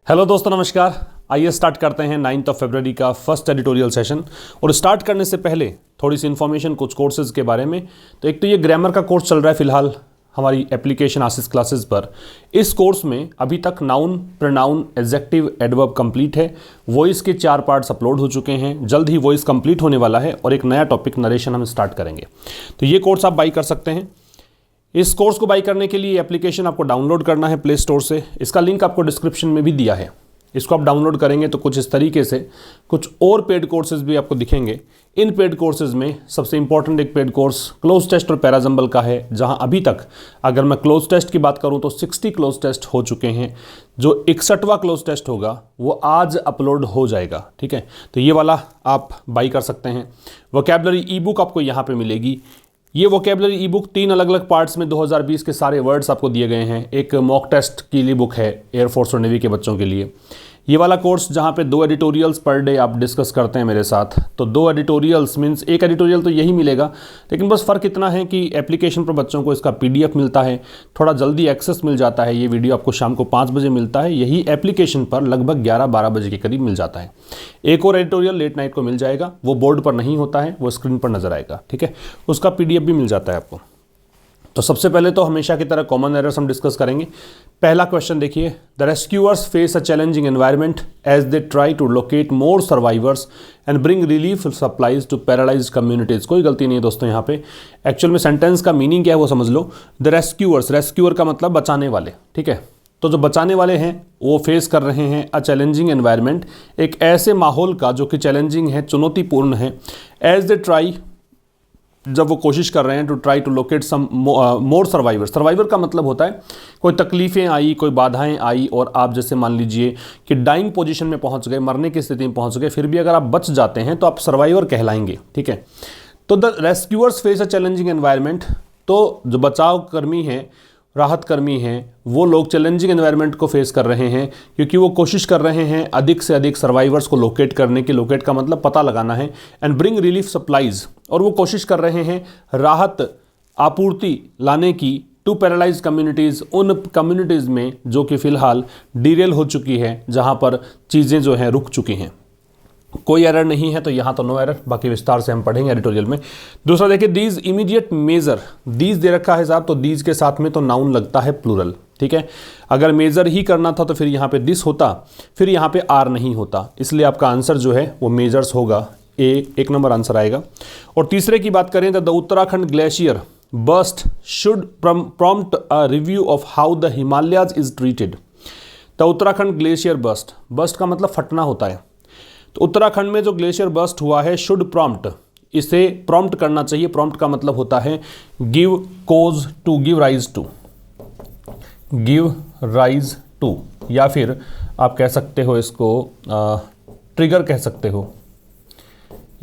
Hello दोस्तों, नमस्कार। आइए स्टार्ट करते हैं 9 फरवरी का फर्स्ट एडिटोरियल सेशन। और स्टार्ट करने से पहले थोड़ी सी इन्फॉर्मेशन कुछ कोर्सेज के बारे में। तो एक तो ये ग्रामर का कोर्स चल रहा है फिलहाल हमारी एप्लीकेशन आशीष क्लासेस पर। इस कोर्स में अभी तक noun, pronoun, adjective, adverb complete है। वॉइस के 4 पार्ट्स अपलोड हो चुके हैं। जल्द ही वॉइस कंप्लीट होने वाला है और एक नया टॉपिक नरेशन हम स्टार्ट करेंगे। तो ये कोर्स आप बाई कर सकते हैं। इस कोर्स को बाई करने के लिए एप्लीकेशन आपको डाउनलोड करना है प्ले स्टोर से। इसका लिंक आपको डिस्क्रिप्शन में भी दिया है। इसको आप डाउनलोड करेंगे तो कुछ इस तरीके से कुछ और पेड कोर्सेज भी आपको दिखेंगे। इन पेड कोर्सेज में सबसे इंपॉर्टेंट एक पेड कोर्स क्लोज टेस्ट और पैराजंबल का है, जहां अभी तक अगर मैं क्लोज टेस्ट की बात करूं तो 60 क्लोज टेस्ट हो चुके हैं। जो 61वां क्लोज टेस्ट होगा वो आज अपलोड हो जाएगा। ठीक है, तो ये वाला आप बाई कर सकते हैं। वोकैबुलरी ई बुक आपको यहाँ पे मिलेगी। ये वोकैबुलरी ई बुक 3 अलग अलग पार्ट्स में 2020 के सारे वर्ड्स आपको दिए गए हैं। एक मॉक टेस्ट की लिए बुक है एयरफोर्स और नेवी के बच्चों के लिए। ये वाला कोर्स जहाँ पे 2 एडिटोरियल्स पर डे आप डिस्कस करते हैं मेरे साथ, तो 2 एडिटोरियल्स मीन्स एक एडिटोरियल तो यही मिलेगा, लेकिन बस फ़र्क इतना है कि एप्लीकेशन पर बच्चों को इसका PDF मिलता है, थोड़ा जल्दी एक्सेस मिल जाता है। ये वीडियो आपको शाम को 5 बजे मिलता है, यही एप्लीकेशन पर लगभग 11-12 बजे के करीब मिल जाता है। एक और एडिटोरियल लेट नाइट को मिल जाएगा, वो बोर्ड पर नहीं होता है, वो स्क्रीन पर नजर आएगा। ठीक है, उसका PDF भी मिल जाता है आपको। तो सबसे पहले तो हमेशा की तरह कॉमन एरर्स हम डिस्कस करेंगे। पहला क्वेश्चन देखिए, the rescuers face a challenging environment as they try to locate more survivors and bring relief supplies to paralysed communities. कोई गलती नहीं है दोस्तों यहाँ पे। एक्चुअल में सेंटेंस का मीनिंग क्या है वो समझ लो। द रेस्क्यूअर्स, रेस्क्यूअर का मतलब बचाने वाले। ठीक है, तो जो बचाने वाले हैं वो फेस कर रहे हैं अ चैलेंजिंग एनवायरनमेंट, एक ऐसे माहौल का जो कि चैलेंजिंग है, चुनौतीपूर्ण है। एज दे ट्राई, जब वो कोशिश कर रहे हैं to try to locate some more survivor. Survivor का मतलब होता है कोई तकलीफ़ें आई, कोई बाधाएं आई और आप जैसे मान लीजिए कि डाइंग पोजीशन में पहुंच गए, मरने की स्थिति में पहुंच गए, फिर भी अगर आप बच जाते हैं तो आप सर्वाइवर कहलाएंगे। ठीक है, तो the rescuers face a challenging environment, तो जो बचाव कर्मी हैं, राहत कर्मी हैं, वो लोग चैलेंजिंग एनवायरनमेंट को फेस कर रहे हैं क्योंकि वो कोशिश कर रहे हैं अधिक से अधिक सर्वाइवर्स को लोकेट करने की। लोकेट का मतलब पता लगाना है। एंड ब्रिंग रिलीफ सप्लाईज, और वो कोशिश कर रहे हैं राहत आपूर्ति लाने की टू पैरालाइज कम्युनिटीज़, उन कम्युनिटीज़ में जो कि फ़िलहाल डिरेल हो चुकी है, जहाँ पर चीज़ें जो हैं रुक चुकी हैं। कोई एरर नहीं है तो यहाँ तो नो एरर, बाकी विस्तार से हम पढ़ेंगे एडिटोरियल में। दूसरा देखिए, दीज इमीडिएट मेजर, दीज दे रखा है साहब, तो दीज के साथ में तो नाउन लगता है प्लूरल। ठीक है, अगर मेजर ही करना था तो फिर यहाँ पे दिस होता, फिर यहाँ पे आर नहीं होता, इसलिए आपका आंसर जो है वो मेजर्स होगा। एक नंबर आंसर आएगा। और तीसरे की बात करें तो the Uttarakhand glacier burst should prompt a review of how the Himalayas is treated. The Uttarakhand glacier burst, burst का मतलब फटना होता है, तो उत्तराखंड में जो ग्लेशियर बर्स्ट हुआ है, शुड प्रॉम्प्ट, इसे प्रॉम्प्ट करना चाहिए। प्रॉम्प्ट का मतलब होता है give cause to, give rise to, give rise to, या फिर आप कह सकते हो इसको ट्रिगर कह सकते हो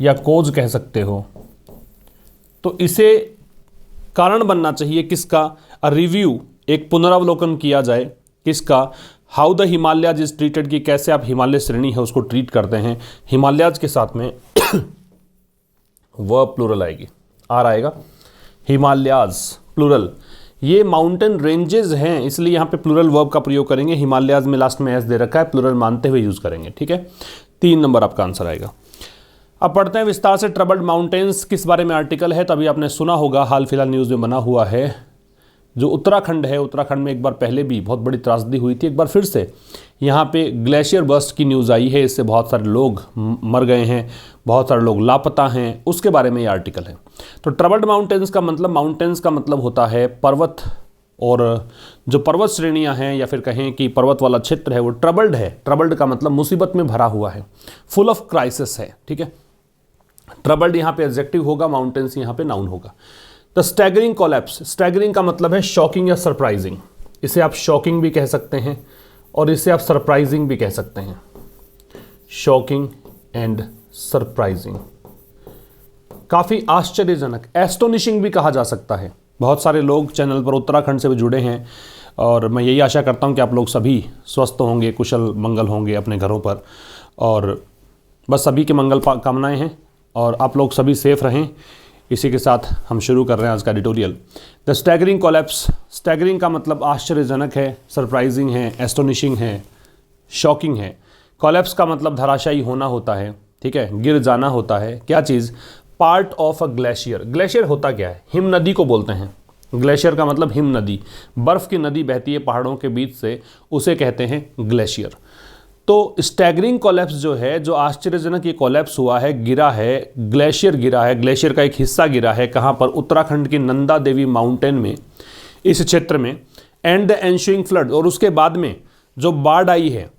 या कोज कह सकते हो। तो इसे कारण बनना चाहिए किसका, रिव्यू, एक पुनरावलोकन किया जाए किसका, how the Himalayas is treated, की कैसे आप हिमालय श्रेणी है उसको ट्रीट करते हैं। हिमालयाज के साथ में वर्ब प्लूरल आएगी, आर आएगा। हिमालयाज प्लूरल, ये माउंटेन रेंजेस हैं इसलिए यहाँ पे प्लूरल वर्ब का प्रयोग करेंगे। हिमालयाज में लास्ट में एस दे रखा है, प्लूरल मानते हुए यूज करेंगे। ठीक है, 3 नंबर आपका आंसर आएगा। अब पढ़ते हैं विस्तार से ट्रबल्ड माउंटेन्स किस बारे में आर्टिकल है। तो अभी आपने सुना होगा, हाल फिलहाल न्यूज़ में बना हुआ है। जो उत्तराखंड है, उत्तराखंड में एक बार पहले भी बहुत बड़ी त्रासदी हुई थी, एक बार फिर से यहाँ पे ग्लेशियर बर्स्ट की न्यूज़ आई है। इससे बहुत सारे लोग मर गए हैं, बहुत सारे लोग लापता हैं, उसके बारे में ये आर्टिकल है। तो ट्रबल्ड माउंटेन्स का मतलब, माउंटेन्स का मतलब होता है पर्वत, और जो पर्वत श्रेणियाँ हैं या फिर कहें कि पर्वत वाला क्षेत्र है वो ट्रबल्ड है। ट्रबल्ड का मतलब मुसीबत में भरा हुआ है, फुल ऑफ क्राइसिस है। ठीक है, ट्रबल्ड यहाँ पे एडजेक्टिव होगा, माउंटेन्स यहाँ पे नाउन होगा। द स्टैगरिंग कोलैप्स, स्टैगरिंग का मतलब है शॉकिंग या सरप्राइजिंग। इसे आप शॉकिंग भी कह सकते हैं और इसे आप सरप्राइजिंग भी कह सकते हैं। शॉकिंग एंड सरप्राइजिंग, काफ़ी आश्चर्यजनक, एस्टोनिशिंग भी कहा जा सकता है। बहुत सारे लोग चैनल पर उत्तराखंड से भी जुड़े हैं और मैं यही आशा करता हूं कि आप लोग सभी स्वस्थ होंगे, कुशल मंगल होंगे अपने घरों पर, और बस सभी के मंगल कामनाएं हैं और आप लोग सभी सेफ रहें। इसी के साथ हम शुरू कर रहे हैं आज का editorial. The staggering collapse, staggering का मतलब आश्चर्यजनक है, सरप्राइजिंग है, एस्टोनिशिंग है, शॉकिंग है। कोलैप्स का मतलब धराशायी होना होता है, ठीक है, गिर जाना होता है। क्या चीज़? Part of a glacier. Glacier होता क्या है? हिम नदी को बोलते हैं। ग्लेशियर का मतलब हिम नदी, बर्फ़ की नदी बहती है पहाड़ों के बीच से, उसे कहते हैं ग्लेशियर। तो स्टैगरिंग कोलैप्स जो है, जो आश्चर्यजनक ये कोलैप्स हुआ है, गिरा है, ग्लेशियर गिरा है, ग्लेशियर का एक हिस्सा गिरा है। कहाँ पर? उत्तराखंड की नंदा देवी माउंटेन में, इस क्षेत्र में। एंड द एंशुइंग फ्लड, और उसके बाद में जो बाढ़ आई है,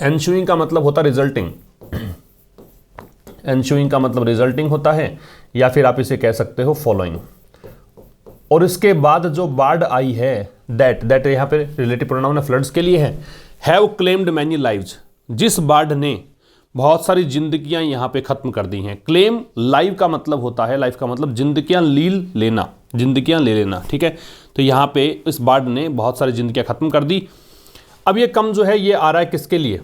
एंशुइंग का मतलब होता है रिजल्टिंग, एंशुइंग का मतलब रिजल्टिंग होता है, या फिर आप इसे कह सकते हो फॉलोइंग। और इसके बाद जो बाढ़ आई है, दैट यहाँ पे रिलेटिव प्रोनाउन फ्लड्स के लिए है, हैव क्लेम्ड मैनी लाइव्स, जिस बाढ़ ने बहुत सारी जिंदगियां यहाँ पे खत्म कर दी हैं। क्लेम लाइव का मतलब होता है, लाइफ का मतलब जिंदगियां लेना, जिंदगियां ले लेना, ठीक है। तो यहाँ पे इस बाढ़ ने बहुत सारी जिंदगियां खत्म कर दी। अब ये कम जो है ये आ रहा है किसके लिए?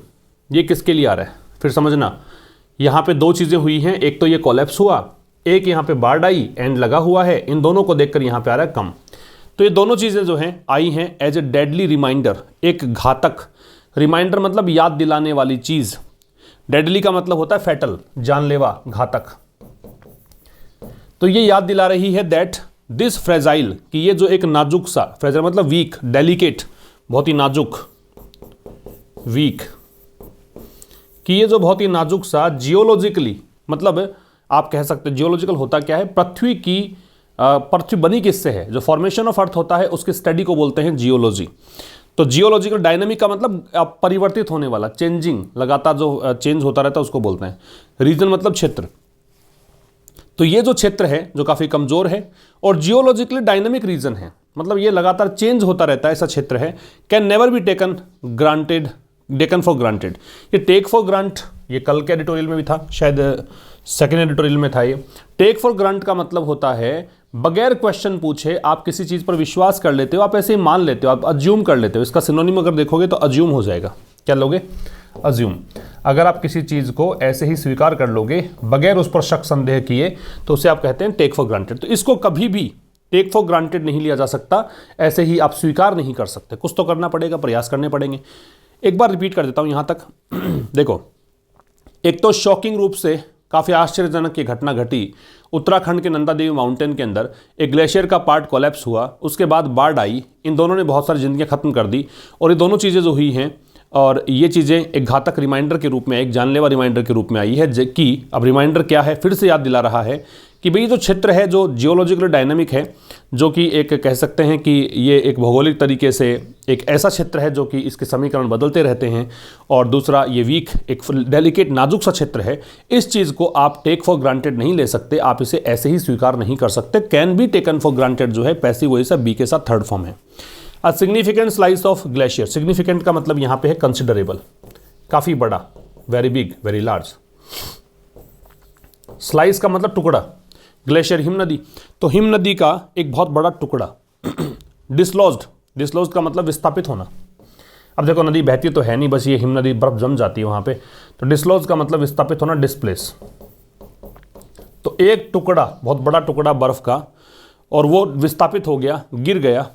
ये किसके लिए आ रहा है? फिर समझना, यहाँ पे दो चीज़ें हुई हैं, एक तो ये कोलैप्स हुआ, एक यहाँ पे बाढ़ आई, एंड लगा हुआ है। इन दोनों को देखकर यहाँ पे आ रहा है कम। तो ये दोनों चीज़ें जो हैं आई हैं एज ए डेडली रिमाइंडर, एक घातक। रिमाइंडर मतलब याद दिलाने वाली चीज़। डेडली का मतलब होता है फैटल, जानलेवा, घातक। तो ये याद दिला रही है दैट दिस फ्रेजाइल, कि ये जो एक नाजुक सा, फ्रेजाइल मतलब वीक, डेलिकेट, बहुत ही नाजुक, वीक, कि ये जो बहुत ही नाजुक सा, जियोलॉजिकली, मतलब आप कह सकते हैं जियोलॉजिकल होता क्या है? पृथ्वी की, पृथ्वी बनी किससे है? जो फॉर्मेशन ऑफ अर्थ होता है उसकी स्टडी को बोलते हैं जियोलॉजी। तो जियोलॉजिकल डायनामिक का मतलब परिवर्तित होने वाला, चेंजिंग, लगातार जो चेंज होता रहता है उसको बोलते हैं। रीजन मतलब क्षेत्र। तो ये जो क्षेत्र है जो काफ़ी कमज़ोर है और जियोलॉजिकली डायनामिक रीजन है, मतलब ये लगातार चेंज होता रहता है, ऐसा क्षेत्र है, can never be taken granted, taken for granted. ये टेक फॉर ग्रांट, ये कल के एडिटोरियल में भी था, शायद सेकेंड एडिटोरियल में था ये। टेक फॉर ग्रांट का मतलब होता है बगैर क्वेश्चन पूछे आप किसी चीज़ पर विश्वास कर लेते हो, आप ऐसे ही मान लेते हो, आप अज्यूम कर लेते हो। इसका सिनोनिम अगर देखोगे तो अज्यूम हो जाएगा। क्या लोगे? अज्यूम। अगर आप किसी चीज़ को ऐसे ही स्वीकार कर लोगे बगैर उस पर शक संदेह किए तो उसे आप कहते हैं टेक फॉर ग्रांटेड। तो इसको कभी भी टेक फॉर ग्रांटेड नहीं लिया जा सकता, ऐसे ही आप स्वीकार नहीं कर सकते, कुछ तो करना पड़ेगा, प्रयास करने पड़ेंगे। एक बार रिपीट कर देता हूँ यहाँ तक। देखो, एक तो शॉकिंग रूप से काफ़ी आश्चर्यजनक ये घटना घटी, उत्तराखंड के नंदा देवी माउंटेन के अंदर एक ग्लेशियर का पार्ट कोलैप्स हुआ, उसके बाद बाढ़ आई, इन दोनों ने बहुत सारी जिंदगियां खत्म कर दी। और ये दोनों चीज़ें जो हुई हैं, और ये चीज़ें एक घातक रिमाइंडर के रूप में, एक जानलेवा रिमाइंडर के रूप में आई है, कि अब रिमाइंडर क्या है, फिर से याद दिला रहा है कि भाई जो क्षेत्र है जो जियोलॉजिकल डायनामिक है, जो कि एक कह सकते हैं कि ये एक भौगोलिक तरीके से एक ऐसा क्षेत्र है जो कि इसके समीकरण बदलते रहते हैं, और दूसरा ये वीक, एक डेलिकेट, नाजुक सा क्षेत्र है। इस चीज़ को आप टेक फॉर ग्रांटेड नहीं ले सकते, आप इसे ऐसे ही स्वीकार नहीं कर सकते। Can be taken for granted जो है पैसिव वॉइस है, बी के साथ थर्ड फॉर्म है। A significant slice of glacier, significant का मतलब यहाँ पे है कंसिडरेबल, काफ़ी बड़ा, very big, very large. Slice का मतलब टुकड़ा, ग्लेशियर हिम नदी, तो हिम नदी का एक बहुत बड़ा टुकड़ा। डिसलॉज्ड, डिसलॉज्ड का मतलब विस्थापित होना। अब देखो नदी बहती तो है नहीं, बस ये हिम नदी बर्फ जम जाती है वहाँ पे, तो डिसलॉज का मतलब विस्थापित होना, डिस्प्लेस। तो एक टुकड़ा, बहुत बड़ा टुकड़ा बर्फ का, और वो विस्थापित हो गया, गिर गया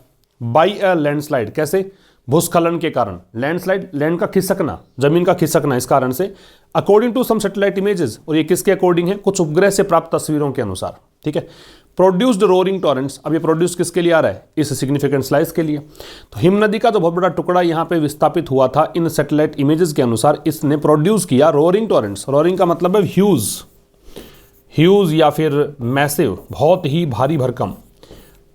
बाई अ लैंडस्लाइड। कैसे? भूस्खलन के कारण। लैंडस्लाइड, लैंड का खिसकना, जमीन का खिसकना, इस कारण से। According to some satellite images, और ये किसके अकॉर्डिंग है? कुछ उपग्रह से प्राप्त तस्वीरों के अनुसार, ठीक है। प्रोड्यूस्ड रोरिंग टॉरेंट्स, अब ये प्रोड्यूस किसके लिए आ रहा है? इस सिग्निफिकेंट स्लाइस के लिए। तो हिम नदी का जो बहुत बड़ा टुकड़ा यहाँ पे विस्थापित हुआ था, इन सैटेलाइट इमेजेस के अनुसार इसने प्रोड्यूस किया रोरिंग टॉरेंट्स। रोरिंग का मतलब है ह्यूज, ह्यूज या फिर मैसिव, बहुत ही भारी भरकम।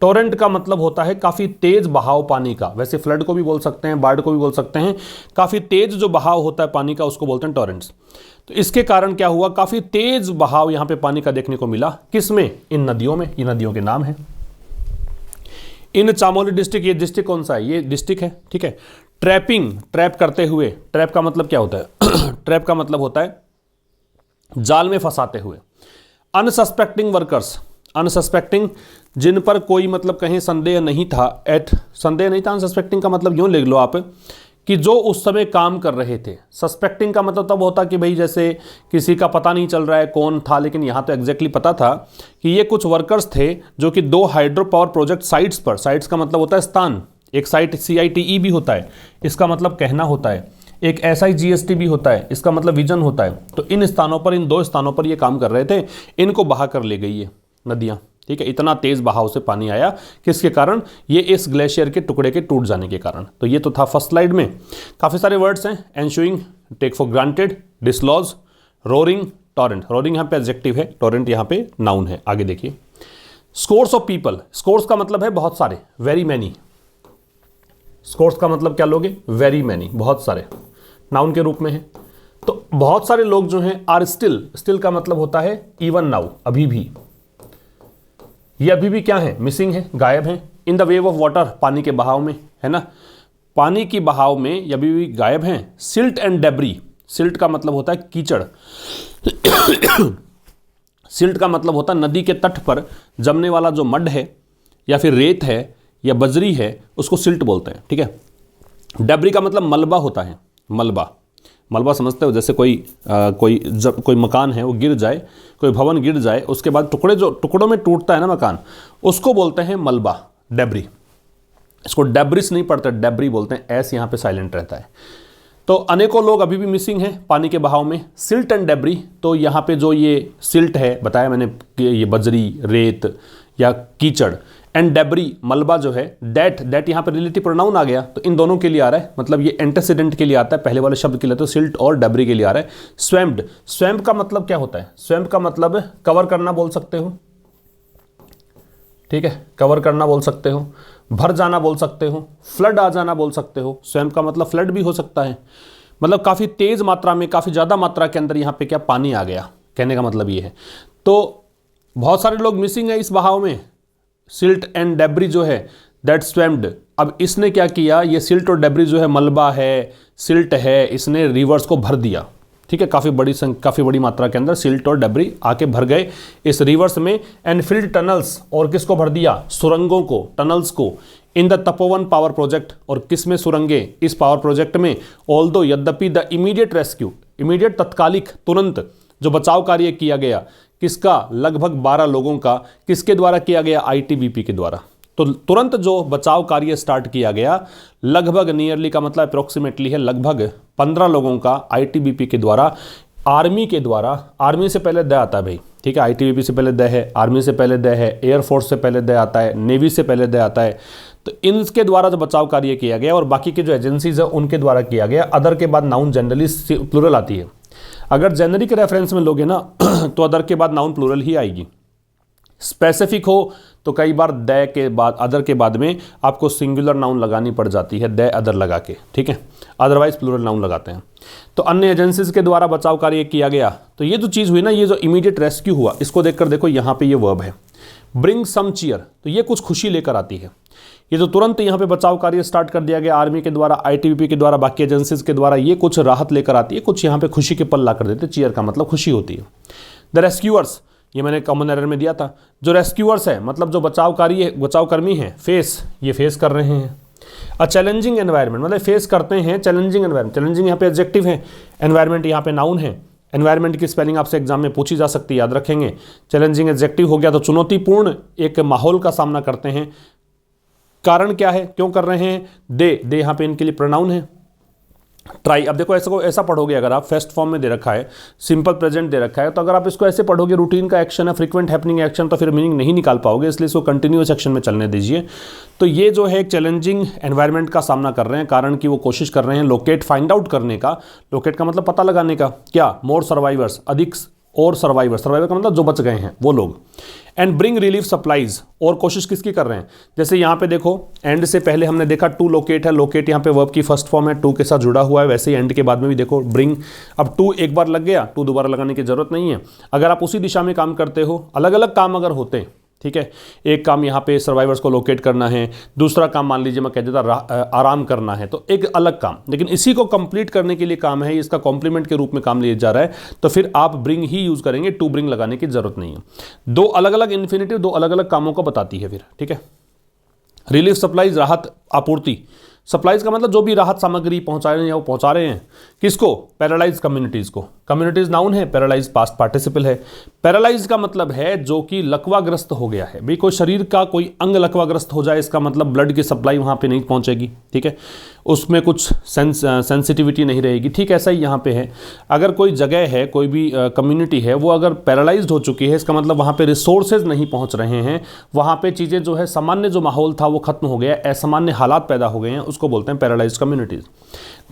टोरेंट का मतलब होता है काफ़ी तेज बहाव पानी का, वैसे फ्लड को भी बोल सकते हैं, बाढ़ को भी बोल सकते हैं। काफ़ी तेज जो बहाव होता है पानी का उसको बोलते हैं टोरेंट्स। तो इसके कारण क्या हुआ? काफ़ी तेज बहाव यहाँ पे पानी का देखने को मिला। किसमें? इन नदियों में। ये नदियों के नाम है। इन चामोली डिस्ट्रिक्ट, ये डिस्ट्रिक्ट कौन सा है? ये डिस्ट्रिक्ट है, ठीक है। ट्रैपिंग, ट्रैप करते हुए, ट्रैप का मतलब क्या होता है? ट्रैप का मतलब होता है जाल में फंसाते हुए। अनसस्पेक्टिंग वर्कर्स, अनसस्पेक्टिंग जिन पर कोई मतलब कहीं संदेह नहीं था, संदेह नहीं था। अनसस्पेक्टिंग का मतलब यूँ लिख लो आप कि जो उस समय काम कर रहे थे। सस्पेक्टिंग का मतलब तब होता कि भाई जैसे किसी का पता नहीं चल रहा है कौन था, लेकिन यहाँ तो एग्जैक्टली पता था कि ये कुछ वर्कर्स थे जो कि 2 हाइड्रो पावर प्रोजेक्ट साइट्स पर, साइट्स का मतलब होता है स्थान, एक साइट CITE भी होता है, इसका मतलब कहना होता है। एक SIGST भी होता है, इसका मतलब विजन होता है। तो इन स्थानों पर, इन 2 स्थानों पर ये काम कर रहे थे, इनको बहा कर ले गई ये नदियाँ, ठीक है। इतना तेज बहाव से पानी आया, किसके कारण? ये इस ग्लेशियर के टुकड़े के टूट जाने के कारण। तो ये तो था फर्स्ट स्लाइड में। काफ़ी सारे वर्ड्स हैं, ensuing, take for granted, dislodge, roaring, torrent. Roaring यहाँ पे एडजेक्टिव है, टॉरेंट यहाँ पे नाउन है। आगे देखिए, स्कोर्स ऑफ पीपल। स्कोर्स का मतलब है बहुत सारे, वेरी मैनी। स्कोर्स का मतलब क्या लोगे? वेरी मैनी, बहुत सारे, नाउन के रूप में है। तो बहुत सारे लोग जो हैं आर स्टिल, स्टिल का मतलब होता है इवन नाउ, अभी भी। ये अभी भी क्या है? मिसिंग है, गायब है। In the wave of water, पानी के बहाव में, है ना, पानी की बहाव में ये अभी भी गायब हैं। Silt and debris. सिल्ट का मतलब होता है कीचड़। सिल्ट का मतलब होता है नदी के तट पर जमने वाला जो मड है या फिर रेत है या बजरी है, उसको सिल्ट बोलते हैं, ठीक है। डेब्री का मतलब मलबा होता है। मलबा, मलबा समझते हो? जैसे कोई मकान है, वो गिर जाए, कोई भवन गिर जाए, उसके बाद टुकड़ों में टूटता है ना मकान, उसको बोलते हैं मलबा, डेब्री। इसको डेब्रिस नहीं पढ़ते, डेब्री बोलते हैं, एस यहाँ पे साइलेंट रहता है। तो अनेकों लोग अभी भी मिसिंग हैं पानी के बहाव में। सिल्ट एंड डेब्री, तो यहाँ पे जो ये सिल्ट है, बताया मैंने कि ये बजरी, रेत या कीचड़, एंड डेब्री, मलबा जो है, दैट यहाँ पे रिलेटिव प्रोनाउन आ गया, तो इन दोनों के लिए आ रहा है, मतलब ये एंटेसिडेंट के लिए आता है, पहले वाले शब्द के लिए, तो सिल्ट और डेब्री के लिए आ रहा है। स्वैम्प्ड, स्वैम्प का मतलब क्या होता है? स्वैम्प का मतलब कवर करना बोल सकते हो, ठीक है, कवर करना बोल सकते हो, भर जाना बोल सकते हो, फ्लड आ जाना बोल सकते हो। स्वैम्प का मतलब फ्लड भी हो सकता है, मतलब काफ़ी तेज मात्रा में, काफ़ी ज़्यादा मात्रा के अंदर यहाँ पे क्या पानी आ गया, कहने का मतलब ये है। तो बहुत सारे लोग मिसिंग है इस बहाव में। सिल्ट एंड डेब्री जो है, दैट स्वैम्ड। अब इसने क्या किया? ये सिल्ट और डेब्री जो है, मलबा है, सिल्ट है, इसने रिवर्स को भर दिया, ठीक है। काफ़ी बड़ी मात्रा के अंदर सिल्ट और डेब्री आके भर गए इस रिवर्स में। एंड फिल्ड टनल्स, और किसको भर दिया? सुरंगों को, टनल्स को। In the Tapovan power project, और किस में सुरंगे? इस पावर प्रोजेक्ट में। ऑल्दो, यद्यपि, द इमीडिएट रेस्क्यू, इमीडिएट तत्कालिक, तुरंत जो बचाव कार्य किया गया, किसका? लगभग 12 लोगों का। किसके द्वारा किया गया? ITBP के द्वारा। तो तुरंत जो बचाव कार्य स्टार्ट किया गया, लगभग, नियरली का मतलब अप्रोक्सीमेटली है, लगभग 15 लोगों का ITBP के द्वारा, आर्मी के द्वारा। आर्मी से पहले द आता है भाई, ठीक है, ITBP से पहले द है, आर्मी से पहले द है, एयरफोर्स से पहले द आता है, नेवी से पहले द आता है। तो इनके द्वारा जो बचाव कार्य किया गया, और बाकी के जो एजेंसीज है उनके द्वारा किया गया। अदर के बाद नाउन जनरली प्लूरल आती है। अगर जेनरिक रेफरेंस में लोगे ना तो अदर के बाद नाउन प्लूरल ही आएगी। स्पेसिफिक हो तो कई बार द के बाद, अदर के बाद में आपको सिंगुलर नाउन लगानी पड़ जाती है, द अदर लगा के, ठीक है, अदरवाइज प्लूरल नाउन लगाते हैं। तो अन्य एजेंसीज के द्वारा बचाव कार्य किया गया। तो ये जो चीज़ हुई ना, ये जो इमीडिएट रेस्क्यू हुआ, इसको देखकर देखो यहाँ पे ये वर्ब है, ब्रिंग सम चीयर, तो ये कुछ खुशी लेकर आती है। ये जो तुरंत यहाँ पे बचाव कार्य स्टार्ट कर दिया गया आर्मी के द्वारा, ITBP के द्वारा, बाकी एजेंसीज के द्वारा, ये कुछ राहत लेकर आती है, कुछ यहाँ पे खुशी के पल ला कर देते। चीयर का मतलब खुशी होती है। द रेस्क्यूअर्स, ये मैंने कॉमन एरर में दिया था। जो रेस्क्यूअर्स है मतलब जो बचावकर्मी हैं, ये फेस कर रहे हैं अ चैलेंजिंग एनवायरनमेंट, मतलब फेस करते हैं चैलेंजिंग एनवायरनमेंट। चैलेंजिंग यहाँ पे एडजेक्टिव है, एनवायरनमेंट यहाँ पे नाउन है। एनवायरनमेंट की स्पेलिंग आपसे एग्जाम में पूछी जा सकती है, याद रखेंगे। चैलेंजिंग एडजेक्टिव हो गया, तो चुनौतीपूर्ण एक माहौल का सामना करते हैं। कारण क्या है, क्यों कर रहे हैं? दे यहाँ पे इनके लिए प्रोनाउन है। ट्राई, अब देखो ऐसा पढ़ोगे, अगर आप फेस्ट फॉर्म में दे रखा है, सिंपल प्रेजेंट दे रखा है, तो अगर आप इसको ऐसे पढ़ोगे, रूटीन का एक्शन है, फ्रीक्वेंट हैपनिंग एक्शन, तो फिर मीनिंग नहीं निकाल पाओगे, इसलिए इसको कंटिन्यूअस एक्शन में चलने दीजिए। तो ये जो है एक चैलेंजिंग एनवायरनमेंट का सामना कर रहे हैं, कारण कि वो कोशिश कर रहे हैं लोकेट, फाइंड आउट करने का। लोकेट का मतलब पता लगाने का, क्या? मोर सर्वाइवर्स, अधिक और सर्वाइवर का मतलब जो बच गए हैं वो लोग। एंड ब्रिंग रिलीफ सप्लाईज, और कोशिश किसकी कर रहे हैं? जैसे यहाँ पे देखो, एंड से पहले हमने देखा टू लोकेट है, लोकेट यहाँ पे वर्ब की फर्स्ट फॉर्म है, टू के साथ जुड़ा हुआ है। वैसे ही एंड के बाद में भी देखो ब्रिंग, अब टू एक बार लग गया, टू दोबारा लगाने की जरूरत नहीं है। अगर आप उसी दिशा में काम करते हो, अलग अलग काम अगर होते हैं, ठीक है, एक काम यहाँ पे सर्वाइवर्स को लोकेट करना है, दूसरा काम मान लीजिए मैं कह देता आराम करना है, तो एक अलग काम, लेकिन इसी को कंप्लीट करने के लिए काम है, इसका कॉम्प्लीमेंट के रूप में काम लिया जा रहा है, तो फिर आप ब्रिंग ही यूज करेंगे, टू ब्रिंग लगाने की जरूरत नहीं है। दो अलग अलग इन्फिनिटिव दो अलग अलग कामों को बताती है फिर, ठीक है। रिलीफ सप्लाईज, राहत आपूर्ति, सप्लाईज का मतलब जो भी राहत सामग्री पहुंचा रहे हैं या वो पहुंचा रहे हैं, किसको? पैरालाइज कम्युनिटीज़ को। कम्युनिटीज़ नाउन है, पैरालाइज पास्ट पार्टिसिपल है। पैरालाइज का मतलब है जो कि लकवाग्रस्त हो गया है। भाई कोई शरीर का कोई अंग लकवाग्रस्त हो जाए, इसका मतलब ब्लड की सप्लाई वहाँ पे नहीं पहुँचेगी, ठीक है, उसमें कुछ सेंसिटिविटी नहीं रहेगी। ठीक ऐसा ही यहाँ पे है, अगर कोई जगह है, कोई भी कम्युनिटी है, वो अगर पैरालाइज्ड हो चुकी है, इसका मतलब वहाँ पे रिसोर्सेज नहीं पहुँच रहे हैं, वहाँ पे चीज़ें जो है सामान्य जो माहौल था वो खत्म हो गया, असामान्य हालात पैदा हो गए हैं, उसको बोलते हैं paralysed communities.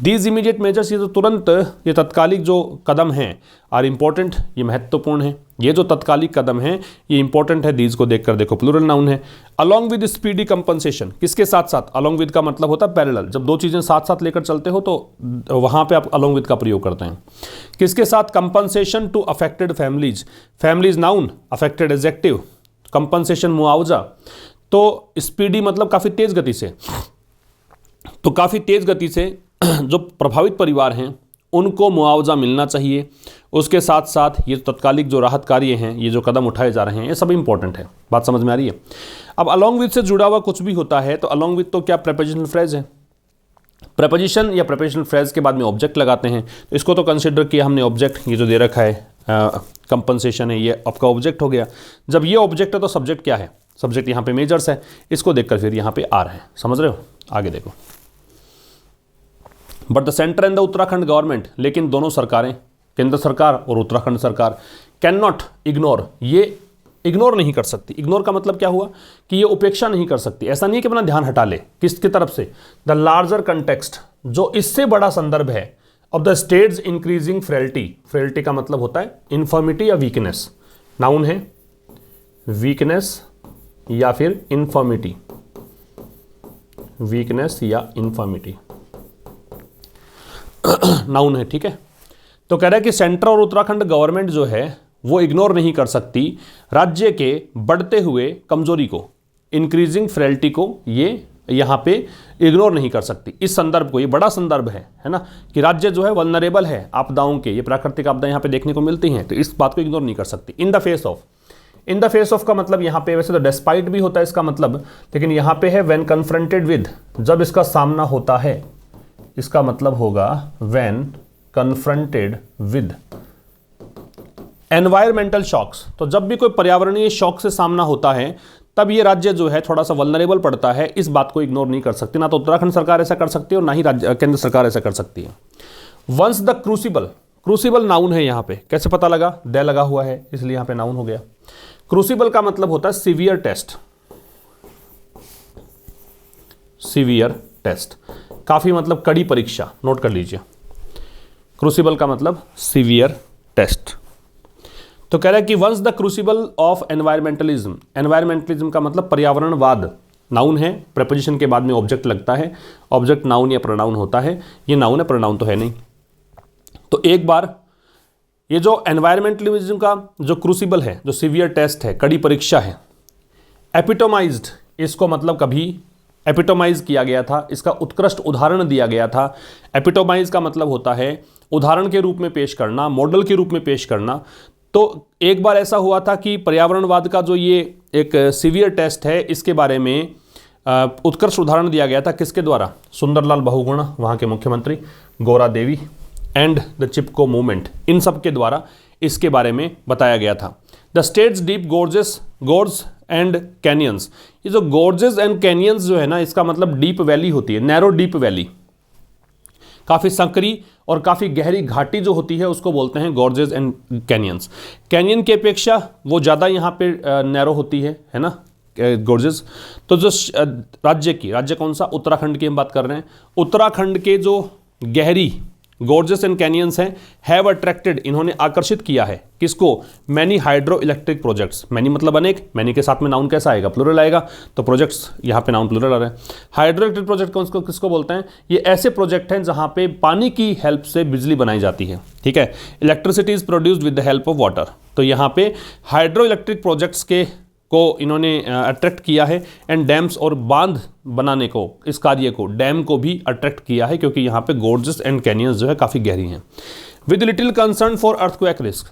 These immediate measures, ये तो तुरंत, ये तत्कालिक जो कदम हैं, आर इम्पोर्टेंट, ये महत्वपूर्ण है। ये जो तत्कालिक कदम हैं ये इंपॉर्टेंट है। दीज को देखकर देखो, प्लूरल नाउन है। अलॉन्ग विद स्पीडी कंपनसेशन, किसके साथ साथ? अलॉन्ग विद का मतलब होता है पैरेलल, जब दो चीज़ें साथ साथ लेकर चलते हो तो वहाँ पे आप अलॉन्ग विद का प्रयोग करते हैं। किसके साथ? Compensation to affected families. Families noun, affected adjective, compensation मुआवजा। तो स्पीडी मतलब काफ़ी तेज़ गति से, तो काफ़ी तेज़ गति से जो प्रभावित परिवार हैं उनको मुआवजा मिलना चाहिए। उसके साथ साथ ये तत्कालिक जो राहत कार्य हैं, ये जो कदम उठाए जा रहे हैं, ये सब इंपॉर्टेंट है। बात समझ में आ रही है? अब अलॉन्ग विद से जुड़ा हुआ कुछ भी होता है तो अलॉन्ग विद तो क्या प्रेपोजिशनल फ्रेज है। प्रेपोजिशन या प्रेपोजिशनल फ्रेज के बाद में ऑब्जेक्ट लगाते हैं, तो इसको तो कंसिडर किया हमने ऑब्जेक्ट। ये जो दे रखा है कंपनसेशन है, ये आपका ऑब्जेक्ट हो गया। जब ये ऑब्जेक्ट है तो सब्जेक्ट क्या है? सब्जेक्ट यहाँ पे मेजर्स है, इसको देखकर फिर यहाँ पे आ रहे हैं। समझ रहे हो? आगे देखो। But the centre and the Uttarakhand government, लेकिन दोनों सरकारें, केंद्र सरकार और उत्तराखंड सरकार, कैन नॉट इग्नोर, ये इग्नोर नहीं कर सकती। इग्नोर का मतलब क्या हुआ कि ये उपेक्षा नहीं कर सकती। ऐसा नहीं है कि अपना ध्यान हटा ले, किसकी तरफ से? द लार्जर कंटेक्स्ट, जो इससे बड़ा संदर्भ है, of the states increasing frailty. Frailty का मतलब होता है इन्फर्मिटी या वीकनेस। नाउन है, वीकनेस या फिर इन्फर्मिटी, वीकनेस या इन्फर्मिटी नाउन है, ठीक है। तो कह रहा है कि सेंटर और उत्तराखंड गवर्नमेंट जो है वो इग्नोर नहीं कर सकती राज्य के बढ़ते हुए कमजोरी को, इंक्रीजिंग फ्रेलिटी को, ये यहाँ पे इग्नोर नहीं कर सकती। इस संदर्भ को, ये बड़ा संदर्भ है ना, कि राज्य जो है वल्नरेबल है आपदाओं के, ये प्राकृतिक आपदाएं यहाँ पे देखने को मिलती हैं, तो इस बात को इग्नोर नहीं कर सकती। In the face of, in the face of का मतलब यहाँ पे वैसे तो डेस्पाइट भी होता है इसका मतलब, लेकिन यहाँ पे है व्हेन कन्फ्रंटेड विद, जब इसका सामना होता है, इसका मतलब होगा when confronted with environmental shocks. तो जब भी कोई पर्यावरणीय शॉक से सामना होता है तब ये राज्य जो है थोड़ा सा वल्नरेबल पड़ता है। इस बात को इग्नोर नहीं कर सकती, ना तो उत्तराखंड सरकार ऐसा कर सकती है और ना ही राज्य केंद्र सरकार ऐसा कर सकती है। Once the crucible, crucible noun है यहाँ पे, कैसे पता लगा? द लगा हुआ है इसलिए यहाँ पे नाउन हो गया। क्रूसिबल का मतलब होता है सीवियर टेस्ट, सीवियर टेस्ट, काफी मतलब कड़ी परीक्षा, नोट कर लीजिए। क्रूसिबल का मतलब सीवियर टेस्ट। तो कह रहा है कि once the crucible of environmentalism, environmentalism का मतलब पर्यावरणवाद, नाउन है, प्रेपोजिशन के बाद में ऑब्जेक्ट लगता है, ऑब्जेक्ट नाउन या प्रोनाउन होता है, ये नाउन है, प्रोनाउन तो है नहीं। तो एक बार ये जो एनवायरमेंटलिज्म का जो क्रूसिबल है, जो सीवियर टेस्ट है, कड़ी परीक्षा है, एपिटोमाइज्ड, इसको मतलब कभी एपिटोमाइज किया गया था, इसका उत्कृष्ट उदाहरण दिया गया था। एपिटोमाइज का मतलब होता है उदाहरण के रूप में पेश करना, मॉडल के रूप में पेश करना। तो एक बार ऐसा हुआ था कि पर्यावरणवाद का जो ये एक सीवियर टेस्ट है, इसके बारे में उत्कृष्ट उदाहरण दिया गया था, किसके द्वारा? सुंदरलाल बहुगुणा, वहाँ के मुख्यमंत्री, Gaura Devi and the Chipko movement, इन सब के द्वारा इसके बारे में बताया गया था। The states deep gorges, गोर्ज and canyons, ये जो गोर्जेस एंड कैनियंस जो है ना, इसका मतलब डीप वैली होती है, नैरो डीप वैली, काफ़ी संकरी और काफ़ी गहरी घाटी जो होती है उसको बोलते हैं गॉर्जेस एंड कैनियंस। कैनियन की अपेक्षा वो ज़्यादा यहाँ पे नैरो होती है ना, गॉर्जेस। तो जो राज्य की, राज्य कौन सा? उत्तराखंड की हम बात कर रहे हैं। उत्तराखंड के जो गहरी गॉर्जेस एंड कैनियंस हैं, हैव अट्रैक्टेड, इन्होंने आकर्षित किया है, किसको? Many hydro electric projects. Many मतलब अनेक, मैनी के साथ में नाउन कैसा आएगा? प्लूरल आएगा, तो प्रोजेक्ट्स यहाँ पे नाउन प्लूरल आ रहा है। हाइड्रो इलेक्ट्रिक प्रोजेक्ट किसको बोलते हैं? ये ऐसे प्रोजेक्ट हैं जहाँ पे पानी की हेल्प से बिजली बनाई जाती है, ठीक है। Electricity is produced with the help of water. तो यहाँ पे हाइड्रो इलेक्ट्रिक प्रोजेक्ट्स को इन्होंने अट्रैक्ट किया है, एंड डैम्स और बांध बनाने को, इस कार्य को, डैम को भी अट्रैक्ट किया है, क्योंकि यहाँ पे गोर्जेस एंड कैनियंस जो है काफ़ी गहरी हैं। With little concern for earthquake risk,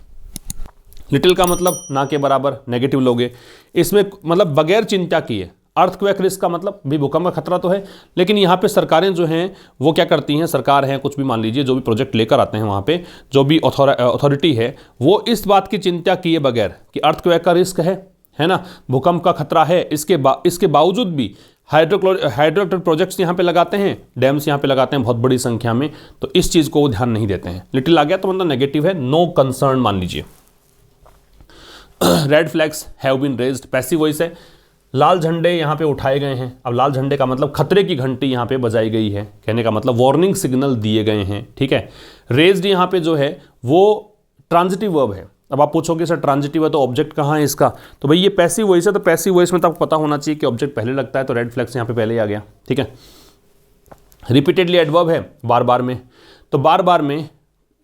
little का मतलब ना के बराबर, नेगेटिव लोगे, इसमें मतलब बगैर चिंता किए अर्थक्वेक रिस्क का मतलब भी भूकंप का खतरा तो है, लेकिन यहाँ पे सरकारें जो हैं वो क्या करती हैं, सरकार है कुछ भी मान लीजिए, जो भी प्रोजेक्ट लेकर आते हैं वहाँ पे जो भी अथॉरिटी है, वो इस बात की चिंता किए बगैर कि अर्थक्वेक का रिस्क है ना, भूकंप का खतरा है, इसके बावजूद भी हाइड्रोइलेक्ट्रिक प्रोजेक्ट्स यहाँ पे लगाते हैं, डैम्स यहाँ पे लगाते हैं बहुत बड़ी संख्या में, तो इस चीज़ को वो ध्यान नहीं देते हैं। लिटिल आ गया तो मतलब नेगेटिव है, नो कंसर्न मान लीजिए। Red flags have been raised, passive voice है, लाल झंडे यहाँ पे उठाए गए हैं। अब लाल झंडे का मतलब खतरे की घंटी यहाँ पे बजाई गई है, कहने का मतलब वार्निंग सिग्नल दिए गए हैं, ठीक है। रेज्ड यहाँ पे जो है वो ट्रांजिटिव वर्ब है। अब आप पूछोगे सर ट्रांजिटिव है तो ऑब्जेक्ट कहाँ है इसका, तो भाई ये पैसिव वॉइस है, तो पैसिव वॉइस में तो आपको पता होना चाहिए कि ऑब्जेक्ट पहले लगता है, तो रेड फ्लैग्स यहाँ पे पहले ही आ गया, ठीक है। रिपीटेडली एडवर्ब है, बार बार में, तो बार बार में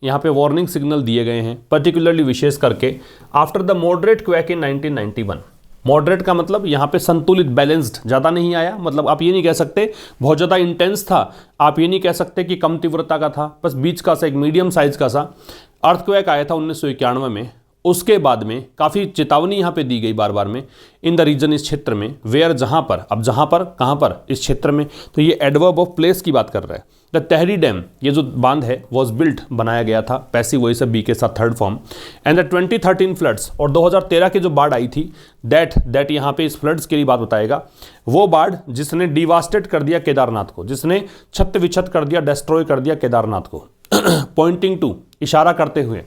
यहाँ पे वार्निंग सिग्नल दिए गए हैं, पर्टिकुलरली विशेष करके after the moderate quack in 1991। Moderate का मतलब यहाँ पे संतुलित, बैलेंस्ड, ज़्यादा नहीं आया, मतलब आप ये नहीं कह सकते बहुत ज़्यादा इंटेंस था, आप ये नहीं कह सकते कि कम तीव्रता का था, बस बीच का सा एक मीडियम साइज का सा अर्थक्वेक आया था 1991 में। उसके बाद में काफ़ी चेतावनी यहाँ पे दी गई बार बार में, इन द रीजन, इस क्षेत्र में, वेयर, जहाँ पर, अब जहाँ पर कहाँ पर, इस क्षेत्र में, तो ये एडवर्ब ऑफ प्लेस की बात कर रहा है। द तहरी डैम, ये जो बांध है वॉज बिल्ट, बनाया गया था, पैसिव वॉइस है बी के साथ third form. And the 2013 floods, और 2013 की जो बाढ़ आई थी, दैट यहाँ पे इस फ्लड्स के लिए बात बताएगा, वो बाढ़ जिसने डिवास्टेट कर दिया केदारनाथ को, जिसने छत विछत कर दिया, डिस्ट्रॉय कर दिया केदारनाथ को। पॉइंटिंग टू, इशारा करते हुए,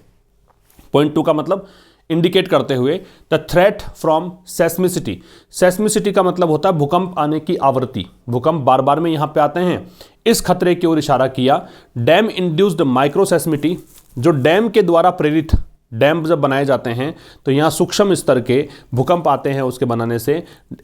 पॉइंट टू का मतलब इंडिकेट करते हुए, द थ्रेट फ्रॉम सेस्मिसिटी, सेस्मिसिटी का मतलब होता है भूकंप आने की आवृत्ति, भूकंप बार बार में यहाँ पे आते हैं, इस खतरे की ओर इशारा किया। डैम इंड्यूस्ड माइक्रोसेस्मिटी, जो डैम के द्वारा प्रेरित, डैम जब बनाए जाते हैं तो यहाँ सूक्ष्म स्तर के भूकंप आते हैं उसके बनाने से।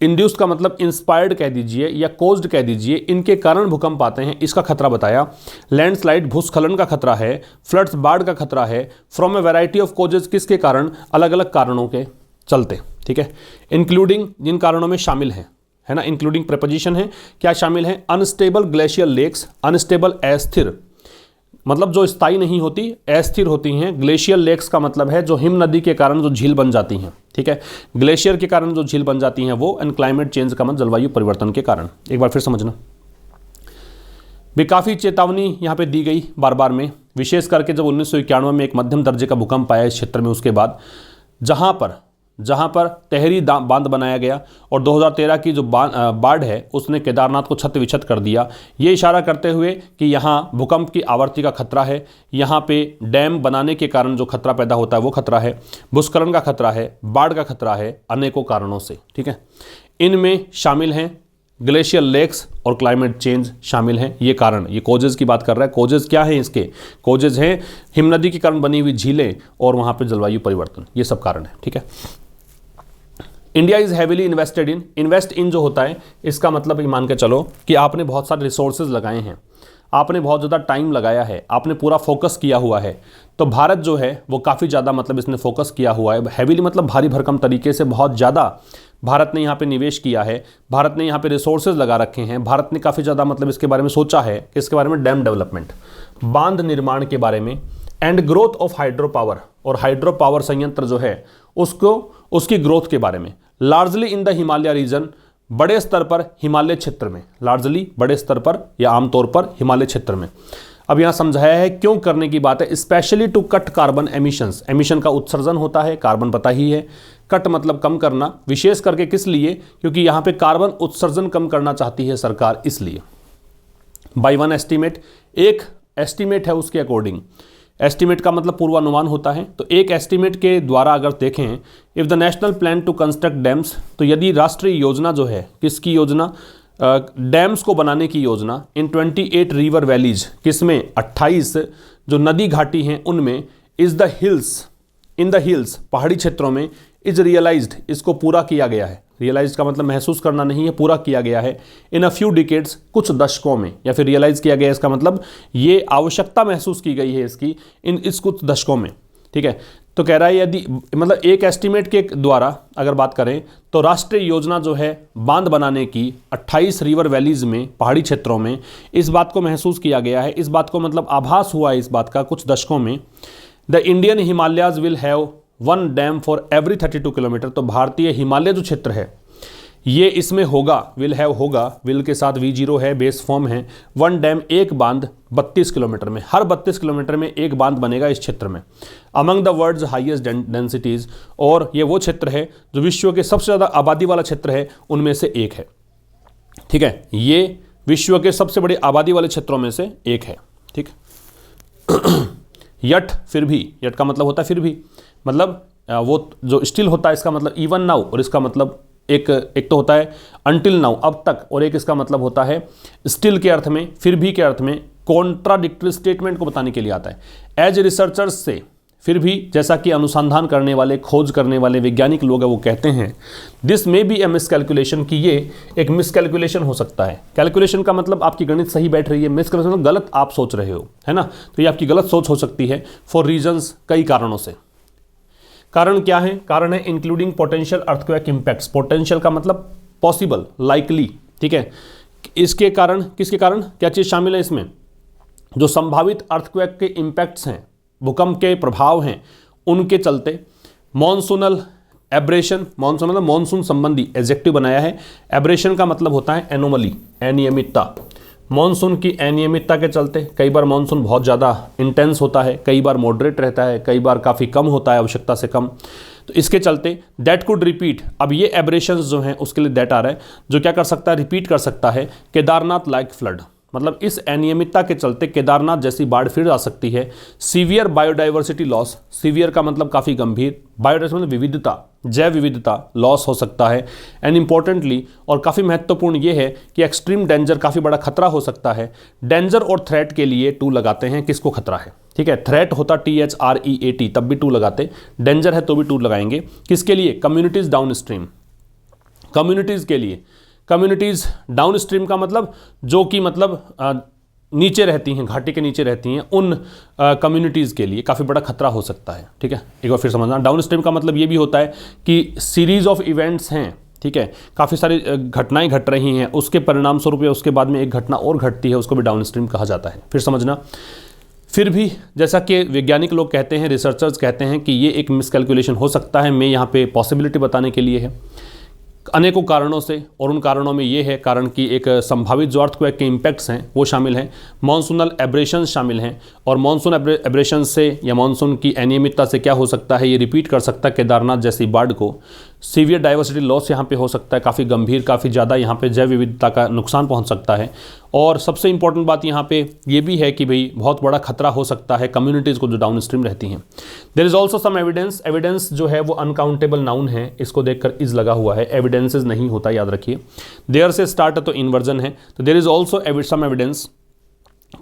इंड्यूस्ड का मतलब इंस्पायर्ड कह दीजिए या कोज्ड कह दीजिए, इनके कारण भूकंप आते हैं, इसका खतरा बताया। लैंडस्लाइड, भूस्खलन का खतरा है। फ्लड्स, बाढ़ का खतरा है। From A variety of causes, किसके कारण, अलग अलग कारणों के चलते, ठीक है। इंक्लूडिंग, जिन कारणों में शामिल है ना, इंक्लूडिंग प्रेपोजिशन है, क्या शामिल है, अनस्टेबल ग्लेशियल लेक्स, अनस्टेबल अस्थिर, मतलब जो स्थायी नहीं होती, अस्थिर होती हैं। ग्लेशियल लेक्स का मतलब है जो हिम नदी के कारण जो झील बन जाती हैं, ठीक है, ग्लेशियर के कारण जो झील बन जाती हैं वो। एंड क्लाइमेट चेंज का मतलब जलवायु परिवर्तन के कारण। एक बार फिर समझना, भी काफ़ी चेतावनी यहाँ पे दी गई बार बार में, विशेष करके जब 1991 में एक मध्यम दर्जे का भूकंप आया इस क्षेत्र में, उसके बाद जहाँ पर तहरी बांध बनाया गया, और 2013 की जो बाढ़ है उसने केदारनाथ को छत विछत कर दिया। ये इशारा करते हुए कि यहाँ भूकंप की आवृत्ति का खतरा है, यहाँ पे डैम बनाने के कारण जो खतरा पैदा होता है वो खतरा है, भूस्खलन का खतरा है, बाढ़ का खतरा है, अनेकों कारणों से, ठीक है। इनमें शामिल हैं ग्लेशियल लेक्स और क्लाइमेट चेंज शामिल हैं। ये कारण, ये कोजेज की बात कर रहा है। कोजेज क्या है इसके, कोजेज हैं हिमनदी के कारण बनी हुई झीलें और वहाँ पे जलवायु परिवर्तन, ये सब कारण है, ठीक है। India is heavily invested in, invest in जो होता है इसका मतलब ये मान के चलो कि आपने बहुत सारे रिसोर्सेज लगाए हैं, आपने बहुत ज़्यादा टाइम लगाया है, आपने पूरा फोकस किया हुआ है, तो भारत जो है वो काफ़ी ज़्यादा मतलब इसने फोकस किया हुआ है। हैविली मतलब भारी भरकम तरीके से, बहुत ज़्यादा भारत ने यहाँ पे निवेश किया है, भारत ने यहाँ पे रिसोर्सेज लगा रखे हैं, भारत ने काफ़ी ज़्यादा मतलब इसके बारे में सोचा है, इसके बारे में डैम डेवलपमेंट, बांध निर्माण के बारे में, and growth of hydro power, और हाइड्रो पावर संयंत्र जो है उसको, उसकी ग्रोथ के बारे में। Largely in the Himalaya region, बड़े स्तर पर हिमालय क्षेत्र में, लार्जली बड़े स्तर पर या आमतौर पर हिमालय क्षेत्र में। अब यहाँ समझाया है क्यों करने की बात है, especially to cut carbon emissions, emission का उत्सर्जन होता है, कार्बन पता ही है, कट मतलब कम करना, विशेष करके किस लिए, क्योंकि यहाँ पे कार्बन उत्सर्जन कम करना चाहती है सरकार, इसलिए। बाई वन एस्टीमेट, एक एस्टीमेट है उसके अकॉर्डिंग, एस्टीमेट का मतलब पूर्वानुमान होता है, तो एक एस्टीमेट के द्वारा अगर देखें, if the national plan to construct dams, तो यदि राष्ट्रीय योजना जो है, किसकी योजना, डैम्स को बनाने की योजना, इन 28 रिवर वैलीज, किसमें, 28 जो नदी घाटी हैं उनमें, is the hills, in the hills, पहाड़ी क्षेत्रों में, इज रियलाइज्ड, इसको पूरा किया गया है। रियलाइज का मतलब महसूस करना नहीं है, पूरा किया गया है। इन अ फ्यू डिकेड्स, कुछ दशकों में, या फिर रियलाइज किया गया, इसका मतलब ये आवश्यकता महसूस की गई है इसकी इस कुछ दशकों में, ठीक है। तो कह रहा है यदि मतलब एक एस्टीमेट के द्वारा अगर बात करें तो राष्ट्रीय योजना जो है बांध बनाने की 28 रिवर वैलीज में, पहाड़ी क्षेत्रों में, इस बात को महसूस किया गया है, इस बात को मतलब आभास हुआ है इस बात का कुछ दशकों में। The Indian Himalayas will have 1 dam for every 32 kilometre, तो भारतीय हिमालय जो क्षेत्र है ये इसमें होगा, विल हैव होगा, विल के साथ V0 है, बेस फॉर्म है। वन डैम, एक बांध 32 किलोमीटर में, हर 32 किलोमीटर में एक बांध बनेगा इस क्षेत्र में। Among the world's highest densities, और ये वो क्षेत्र है जो विश्व के सबसे ज़्यादा आबादी वाला क्षेत्र है उनमें से एक है। ठीक है, ये विश्व के सबसे बड़ी आबादी वाले क्षेत्रों में से एक है। ठीक यट, फिर भी, यट का मतलब होता है फिर भी, मतलब वो जो स्टिल होता है इसका मतलब इवन नाउ, और इसका मतलब एक तो होता है अनटिल नाउ, अब तक, और एक इसका मतलब होता है स्टिल के अर्थ में, फिर भी के अर्थ में, कॉन्ट्राडिक्टरी स्टेटमेंट को बताने के लिए आता है। एज रिसर्चर्स से, फिर भी, जैसा कि अनुसंधान करने वाले, खोज करने वाले वैज्ञानिक लोग हैं वो कहते हैं, this may be A miscalculation, कि ये एक मिसकैलकुलेशन हो सकता है। कैलकुलेशन का मतलब आपकी गणित सही बैठ रही है, मिसकैलकुलेशन गलत आप सोच रहे हो, है ना, तो ये आपकी गलत सोच हो सकती है फॉर रीजंस, कई कारणों से। कारण क्या है? कारण है including potential earthquake impacts. Potential का मतलब पॉसिबल, लाइकली, ठीक है। इसके कारण, किसके कारण, क्या चीज़ शामिल है इसमें? जो संभावित अर्थक्वेक के इंपैक्ट्स हैं, भूकंप के प्रभाव हैं, उनके चलते मॉनसूनल एब्रेशन, मॉनसून मतलब मॉनसून संबंधी एडजेक्टिव बनाया है। एब्रेशन का मतलब होता है एनोमली, अनियमितता। मॉनसून की अनियमितता के चलते कई बार मॉनसून बहुत ज़्यादा इंटेंस होता है, कई बार मॉडरेट रहता है, कई बार काफ़ी कम होता है, आवश्यकता से कम। तो इसके चलते दैट कुड रिपीट, अब ये एब्रेशंस जो हैं उसके लिए दैट आ रहा है, जो क्या कर सकता है, रिपीट कर सकता है केदारनाथ लाइक फ्लड, मतलब इस अनियमितता के चलते केदारनाथ जैसी बाढ़ फिर आ सकती है। सीवियर बायोडाइवर्सिटी लॉस, सीवियर का मतलब काफ़ी गंभीर, बायोडाइवर्सिटी मतलब विविधता, जैव विविधता लॉस हो सकता है। एंड इंपॉर्टेंटली, और काफ़ी महत्वपूर्ण ये है कि एक्सट्रीम डेंजर, काफ़ी बड़ा खतरा हो सकता है। डेंजर और थ्रेट के लिए टू लगाते हैं, किसको खतरा है, ठीक है। थ्रेट होता THREAT, तब भी टू लगाते, डेंजर है तो भी टू लगाएंगे। किसके लिए? कम्युनिटीज़ डाउन स्ट्रीम, कम्युनिटीज़ के लिए। कम्युनिटीज़ डाउन स्ट्रीम का मतलब जो कि मतलब नीचे रहती हैं, घाटी के नीचे रहती हैं, उन कम्युनिटीज़ के लिए काफ़ी बड़ा खतरा हो सकता है, ठीक है। एक बार फिर समझना, डाउन स्ट्रीम का मतलब ये भी होता है कि सीरीज़ ऑफ इवेंट्स हैं, ठीक है, काफ़ी सारी घटनाएं घट रही हैं, उसके परिणाम स्वरूप या उसके बाद में एक घटना और घटती है, उसको भी डाउन स्ट्रीम कहा जाता है। फिर समझना, फिर भी जैसा कि वैज्ञानिक लोग कहते हैं, रिसर्चर्स कहते हैं कि ये एक मिसकैलकुलेशन हो सकता है। मैं यहाँ पे पॉसिबिलिटी बताने के लिए है, अनेकों कारणों से, और उन कारणों में ये है कारण कि एक संभावित जो अर्थक्वेक के इम्पैक्ट्स हैं वो शामिल हैं, मॉनसूनल एब्रेशंस शामिल हैं, और मॉनसून एब्रेशन से या मॉनसून की अनियमितता से क्या हो सकता है, ये रिपीट कर सकता है केदारनाथ जैसी बाढ़ को। सीवियर डाइवर्सिटी लॉस यहाँ पे हो सकता है, काफ़ी गंभीर, काफ़ी ज़्यादा यहाँ पे जैव विविधता का नुकसान पहुँच सकता है। और सबसे इंपॉर्टेंट बात यहाँ पे ये भी है कि भाई बहुत बड़ा खतरा हो सकता है कम्युनिटीज़ को जो डाउन स्ट्रीम रहती हैं। There is also some evidence, evidence जो है वो अनकाउंटेबल नाउन है, इसको देखकर इज लगा हुआ है, एविडेंसेस नहीं होता, याद रखिए। देयर से स्टार्ट तो इन्वर्जन है, तो there is also some evidence,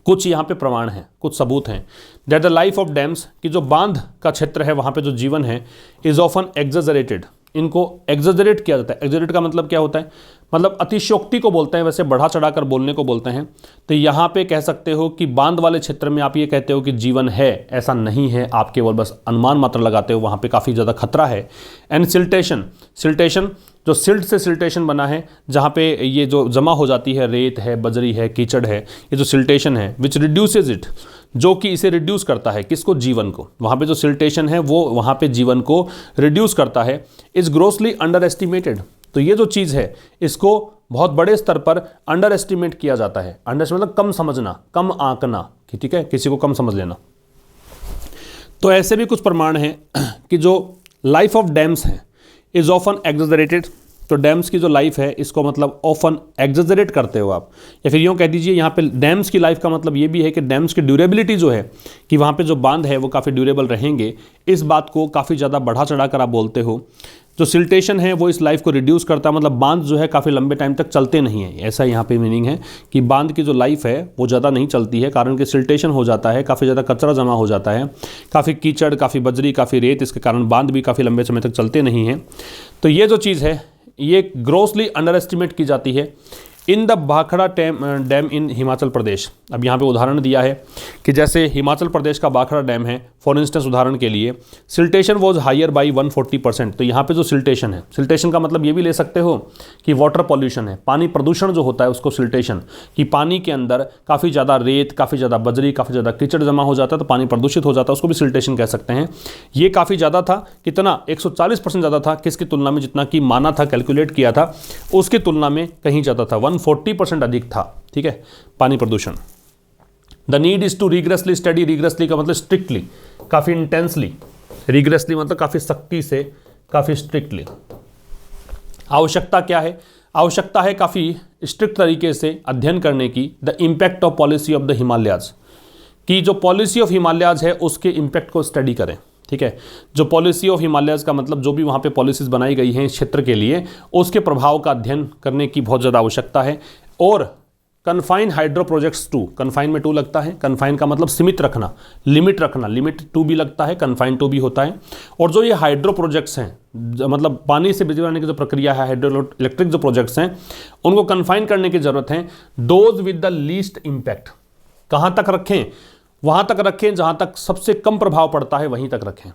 कुछ यहाँ पे प्रमाण हैं, कुछ सबूत हैं, that the life of dams, कि जो बांध का क्षेत्र है वहाँ पे जो जीवन है, इज ऑफन एग्जेजरेटेड, इनको एग्जेजरेट किया जाता है। एग्जेजरेट का मतलब क्या होता है, मतलब अतिशयोक्ति को बोलते हैं, वैसे बढ़ा चढ़ाकर बोलने को बोलते हैं। तो यहाँ पे कह सकते हो कि बांध वाले क्षेत्र में आप ये कहते हो कि जीवन है, ऐसा नहीं है, आप केवल बस अनुमान मात्र लगाते हो, वहाँ पे काफ़ी ज़्यादा खतरा है। एंड सिल्टेशन, सिल्टेशन जो सिल्ट से सिल्टेशन बना है, जहाँ पे ये जो जमा हो जाती है, रेत है, बजरी है, कीचड़ है, ये जो सिल्टेशन है, विच रिड्यूसेज इट, जो कि इसे रिड्यूस करता है, किसको? जीवन को। वहाँ पे जो सिल्टेशन है वो वहाँ पे जीवन को रिड्यूस करता है। इज़ ग्रोसली अंडर एस्टिमेटेड, तो ये जो चीज़ है इसको बहुत बड़े स्तर पर अंडर एस्टिमेट किया जाता है। अंडर मतलब कम समझना, कम आंकना, ठीक है, किसी को कम समझ लेना। तो ऐसे भी कुछ प्रमाण हैं कि जो लाइफ ऑफ डैम्स हैं इज़ ऑफन एग्जेजरेटेड, तो डैम्स की जो लाइफ है इसको मतलब ऑफन एग्जेजरेट करते हो आप, या फिर यूँ कह दीजिए यहाँ पे डैम्स की लाइफ का मतलब ये भी है कि डैम्स की ड्यूरेबिलिटी जो है, कि वहाँ पे जो बांध है वो काफ़ी ड्यूरेबल रहेंगे, इस बात को काफ़ी ज़्यादा बढ़ा चढ़ा कर आप बोलते हो। जो सिल्टेशन है वो इस लाइफ को रिड्यूस करता है, मतलब बांध जो है काफ़ी लंबे टाइम तक चलते नहीं हैं, ऐसा यहाँ पे मीनिंग है कि बांध की जो लाइफ है वो ज़्यादा नहीं चलती है, कारण कि सिल्टेशन हो जाता है, काफ़ी ज़्यादा कचरा जमा हो जाता है, काफ़ी कीचड़, काफ़ी बजरी, काफ़ी रेत, इसके कारण बांध भी काफ़ी लंबे समय तक चलते नहीं हैं। तो ये जो चीज़ है ये ग्रोसली अंडर एस्टिमेट की जाती है इन द भाखड़ा डैम इन हिमाचल प्रदेश। अब यहाँ पे उदाहरण दिया है कि जैसे हिमाचल प्रदेश का भाखड़ा डैम है फॉर इंस्टेंस उदाहरण के लिए सिल्टेशन वॉज हायर बाई 140%। तो यहाँ पे जो सिल्टेशन है, सिल्टेशन का मतलब ये भी ले सकते हो कि वाटर पॉल्यूशन है, पानी प्रदूषण जो होता है उसको सिल्टेशन, कि पानी के अंदर काफ़ी ज़्यादा रेत, काफ़ी ज़्यादा बजरी, काफ़ी ज़्यादा कीचड़ जमा हो जाता है तो पानी प्रदूषित हो जाता है, उसको भी सिल्टेशन कह सकते हैं। ये काफ़ी ज़्यादा था, कितना 140% ज़्यादा था, किसकी तुलना में, जितना कि माना था, कैलकुलेट किया था उसकी तुलना में कहीं ज़्यादा था, 140% अधिक था। ठीक है, पानी प्रदूषण। The need is to rigorously study, rigorously का मतलब स्ट्रिक्टली, काफ़ी इंटेंसली, रिग्रेसली मतलब काफ़ी सख्ती से, काफ़ी स्ट्रिक्टली। आवश्यकता क्या है? आवश्यकता है काफ़ी स्ट्रिक्ट तरीके से अध्ययन करने की, the impact of policy of the Himalayas, कि जो पॉलिसी ऑफ हिमालयाज है उसके इम्पैक्ट को स्टडी करें। ठीक है, जो पॉलिसी ऑफ हिमालयाज का मतलब जो भी वहाँ पे पॉलिसीज़ बनाई गई हैं इस क्षेत्र के लिए, उसके प्रभाव का अध्ययन करने की बहुत ज़्यादा आवश्यकता है। और confine hydro projects to, confine में टू लगता है, कन्फाइन का मतलब सीमित रखना, लिमिट रखना, लिमिट टू भी लगता है, कन्फाइन टू भी होता है। और जो ये हाइड्रो प्रोजेक्ट्स हैं, मतलब पानी से बिजली बनाने की जो प्रक्रिया है, हाइड्रो इलेक्ट्रिक जो प्रोजेक्ट्स हैं, उनको कन्फाइन करने की जरूरत है। Dose with the least impact, कहाँ तक रखें? वहाँ तक रखें जहाँ तक सबसे कम प्रभाव पड़ता है वहीं तक रखें।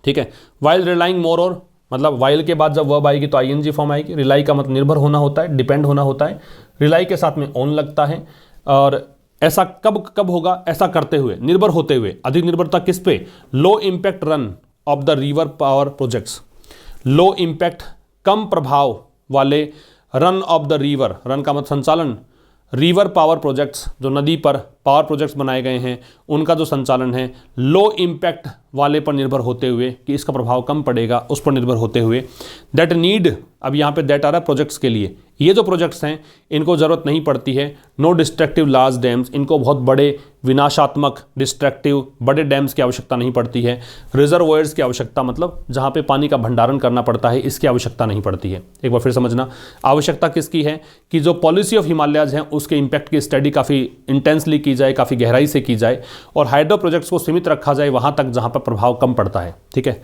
ठीक है, वाइल रिलाइंग मोर, और मतलब वाइल के बाद जब वर्ब आएगी तो आईएनजी फॉर्म आएगी। रिलाई का मतलब निर्भर होना होता है, डिपेंड होना होता है, रिलाई के साथ में ऑन लगता है। और ऐसा कब कब होगा? ऐसा करते हुए, निर्भर होते हुए। अधिक निर्भरता किस पे? Low impact run of the river power projects, low impact कम प्रभाव वाले run of the river, run का मतलब संचालन, रिवर पावर प्रोजेक्ट्स, जो नदी पर पावर प्रोजेक्ट्स बनाए गए हैं उनका जो संचालन है, लो इम्पैक्ट वाले पर निर्भर होते हुए, कि इसका प्रभाव कम पड़ेगा उस पर निर्भर होते हुए। दैट नीड, अब यहाँ पे दैट आ रहा है प्रोजेक्ट्स के लिए, ये जो प्रोजेक्ट्स हैं इनको ज़रूरत नहीं पड़ती है। नो डिस्ट्रक्टिव लार्ज डैम्स, इनको बहुत बड़े विनाशात्मक डिस्ट्रक्टिव बड़े डैम्स की आवश्यकता नहीं पड़ती है। रिजर्वोयर्स की आवश्यकता, मतलब जहाँ पे पानी का भंडारण करना पड़ता है, इसकी आवश्यकता नहीं पड़ती है। एक बार फिर समझना, आवश्यकता किसकी है? कि जो पॉलिसी ऑफ हिमालयाज हैं उसके इम्पैक्ट की स्टडी काफ़ी इंटेंसली की जाए, काफ़ी गहराई से की जाए, और हाइड्रो प्रोजेक्ट्स को सीमित रखा जाए वहाँ तक जहाँ पर प्रभाव कम पड़ता है। ठीक है,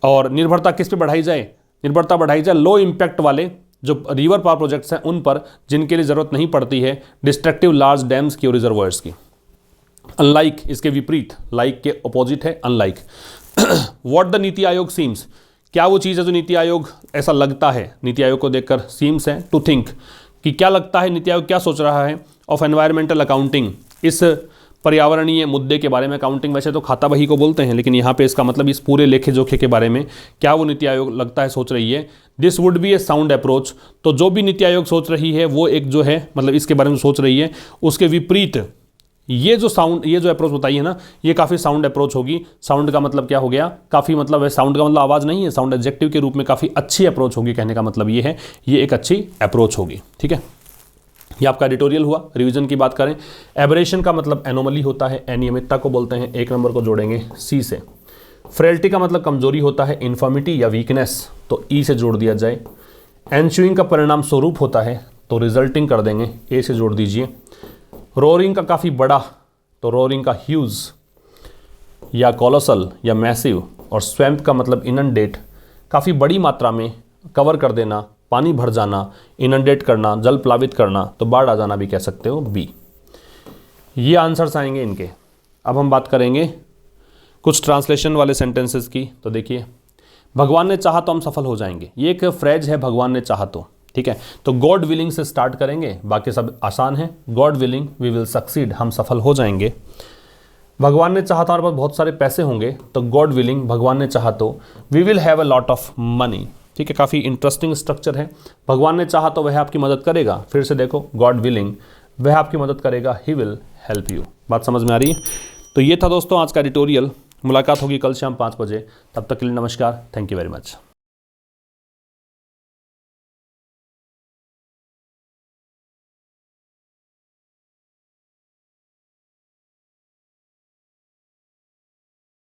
और निर्भरता किस पे बढ़ाई जाए? निर्भरता बढ़ाई जाए लो इम्पैक्ट वाले जो रिवर पावर प्रोजेक्ट्स हैं उन पर, जिनके लिए ज़रूरत नहीं पड़ती है डिस्ट्रक्टिव लार्ज डैम्स की और रिजर्वोयर्स की। अनलाइक, इसके विपरीत, लाइक के अपोजिट है unlike. What the NITI Aayog seems, क्या वो चीज़ है जो नीति आयोग ऐसा लगता है, नीति आयोग को देखकर सीम्स है टू थिंक, कि क्या लगता है नीति आयोग क्या सोच रहा है, ऑफ एनवायरमेंटल अकाउंटिंग, इस पर्यावरणीय मुद्दे के बारे में। अकाउंटिंग वैसे तो खाता बही को बोलते हैं, लेकिन यहाँ पे इसका मतलब इस पूरे लेखे जोखे के बारे में क्या वो नीति आयोग लगता है सोच रही है। This would be A sound approach, तो जो भी नीति आयोग सोच रही है वो एक जो है, मतलब इसके बारे में सोच रही है, उसके विपरीत ये जो अप्रोच बताई है ना, ये काफ़ी साउंड अप्रोच होगी। साउंड का मतलब क्या हो गया? काफ़ी, मतलब है साउंड का मतलब आवाज़ नहीं है, साउंड एडजेक्टिव के रूप में काफ़ी अच्छी अप्रोच होगी, कहने का मतलब ये है, ये एक अच्छी अप्रोच होगी। ठीक है, ये आपका एडिटोरियल हुआ। रिवीजन की बात करें, एबरेशन का मतलब एनोमली होता है, अनियमितता को बोलते हैं, एक नंबर को जोड़ेंगे सी से। फ्रेलिटी का मतलब कमजोरी होता है, इन्फर्मिटी या वीकनेस, तो ई से जोड़ दिया जाए। एंशुइंग का परिणाम स्वरूप होता है, तो रिजल्टिंग कर देंगे, ए से जोड़ दीजिए। रोरिंग का काफ़ी बड़ा, तो रोरिंग का ह्यूज या कोलोसल या मैसिव। और स्वैम्प का मतलब इनंडेट, काफ़ी बड़ी मात्रा में कवर कर देना, पानी भर जाना, इनंडेट करना, जल प्लावित करना, तो बाढ़ आ जाना भी कह सकते हो, बी। ये आंसर्स आएंगे इनके। अब हम बात करेंगे कुछ ट्रांसलेशन वाले सेंटेंसेस की। तो देखिए, भगवान ने चाहा तो हम सफल हो जाएंगे, ये एक फ्रेज है, भगवान ने चाहा तो। ठीक है, तो गॉड विलिंग से स्टार्ट करेंगे, बाकी सब आसान है। God willing we will succeed, हम सफल हो जाएंगे। भगवान ने चाहा तो हमारे पास बहुत सारे पैसे होंगे, तो गॉड विलिंग, भगवान ने चाहा तो we will have a lot of money. ठीक है, काफ़ी इंटरेस्टिंग स्ट्रक्चर है। भगवान ने चाहा तो वह आपकी मदद करेगा, फिर से देखो, गॉड विलिंग, वह आपकी मदद करेगा, ही विल हेल्प यू। बात समझ में आ रही है? तो ये था दोस्तों आज का एडिटोरियल। मुलाकात होगी कल शाम 5 बजे, तब तक के लिए नमस्कार, थैंक यू वेरी मच।